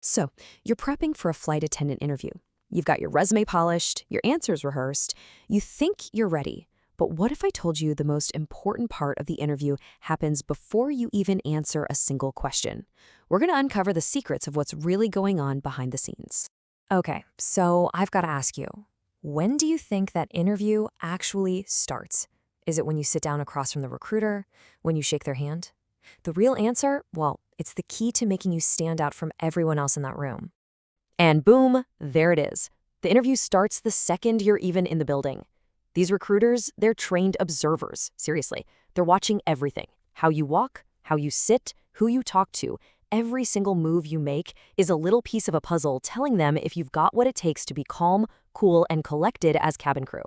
So, you're prepping for a flight attendant interview. You've got your resume polished, your answers rehearsed. You think you're ready. But what if I told you the most important part of the interview happens before you even answer a single question? We're going to uncover the secrets of what's really going on behind the scenes. Okay, so I've got to ask you, when do you think that interview actually starts? Is it when you sit down across from the recruiter? When you shake their hand? The real answer? Well, it's the key to making you stand out from everyone else in that room. And boom, there it is. The interview starts the second you're even in the building. These recruiters, they're trained observers. Seriously, they're watching everything. How you walk, how you sit, who you talk to. Every single move you make is a little piece of a puzzle telling them if you've got what it takes to be calm, cool, and collected as cabin crew.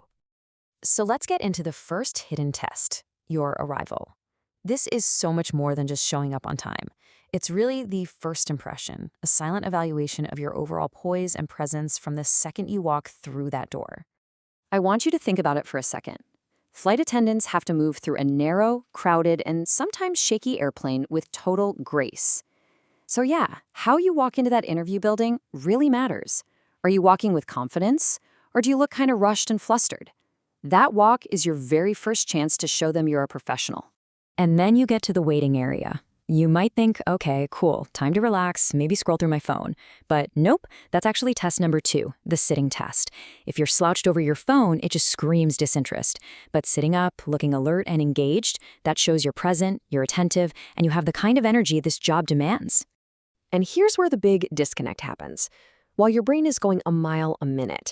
So let's get into the first hidden test, your arrival. This is so much more than just showing up on time. It's really the first impression, a silent evaluation of your overall poise and presence from the second you walk through that door. I want you to think about it for a second. Flight attendants have to move through a narrow, crowded, and sometimes shaky airplane with total grace. So yeah, how you walk into that interview building really matters. Are you walking with confidence, or do you look kind of rushed and flustered? That walk is your very first chance to show them you're a professional. And then you get to the waiting area. You might think, okay, cool, time to relax, maybe scroll through my phone. But nope, that's actually test number 2, the sitting test. If you're slouched over your phone, it just screams disinterest. But sitting up, looking alert and engaged, that shows you're present, you're attentive, and you have the kind of energy this job demands. And here's where the big disconnect happens. While your brain is going a mile a minute,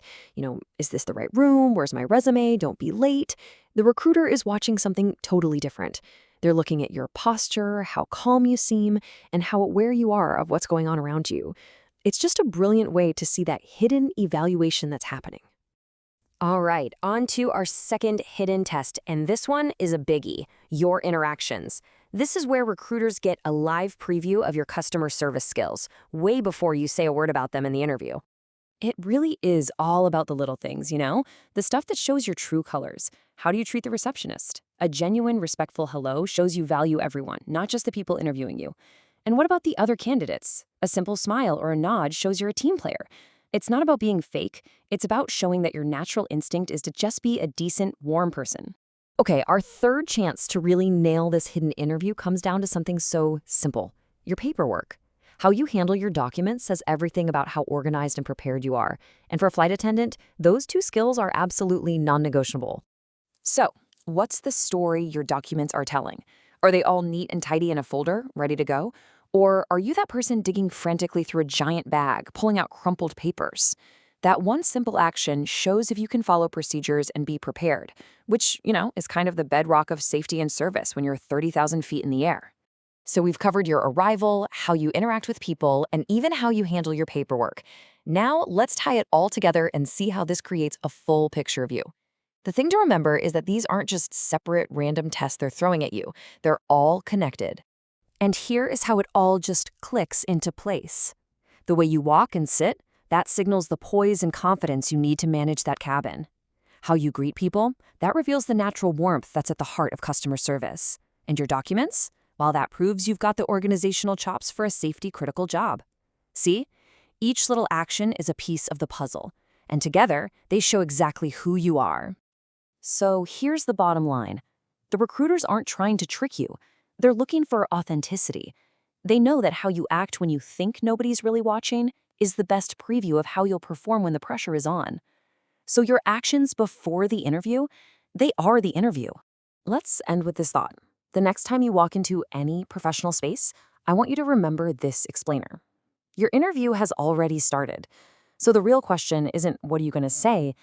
is this the right room? Where's my resume? Don't be late. The recruiter is watching something totally different. They're looking at your posture, how calm you seem, and how aware you are of what's going on around you. It's just a brilliant way to see that hidden evaluation that's happening. All right, on to our second hidden test, and this one is a biggie, your interactions. This is where recruiters get a live preview of your customer service skills, way before you say a word about them in the interview. It really is all about the little things, the stuff that shows your true colors. How do you treat the receptionist? A genuine, respectful hello shows you value everyone, not just the people interviewing you. And what about the other candidates? A simple smile or a nod shows you're a team player. It's not about being fake. It's about showing that your natural instinct is to just be a decent, warm person. Okay, our third chance to really nail this hidden interview comes down to something so simple, your paperwork. How you handle your documents says everything about how organized and prepared you are. And for a flight attendant, those 2 skills are absolutely non-negotiable. So, what's the story your documents are telling? Are they all neat and tidy in a folder, ready to go? Or are you that person digging frantically through a giant bag, pulling out crumpled papers? That one simple action shows if you can follow procedures and be prepared, which, is kind of the bedrock of safety and service when you're 30,000 feet in the air. So we've covered your arrival, how you interact with people, and even how you handle your paperwork. Now let's tie it all together and see how this creates a full picture of you. The thing to remember is that these aren't just separate random tests they're throwing at you. They're all connected. And here is how it all just clicks into place. The way you walk and sit, that signals the poise and confidence you need to manage that cabin. How you greet people, that reveals the natural warmth that's at the heart of customer service. And your documents? Well, that proves you've got the organizational chops for a safety-critical job. See? Each little action is a piece of the puzzle, and together, they show exactly who you are. So here's the bottom line. The recruiters aren't trying to trick you. They're looking for authenticity. They know that how you act when you think nobody's really watching is the best preview of how you'll perform when the pressure is on. So your actions before the interview, they are the interview. Let's end with this thought. The next time you walk into any professional space, I want you to remember this explainer. Your interview has already started. So the real question isn't what are you going to say,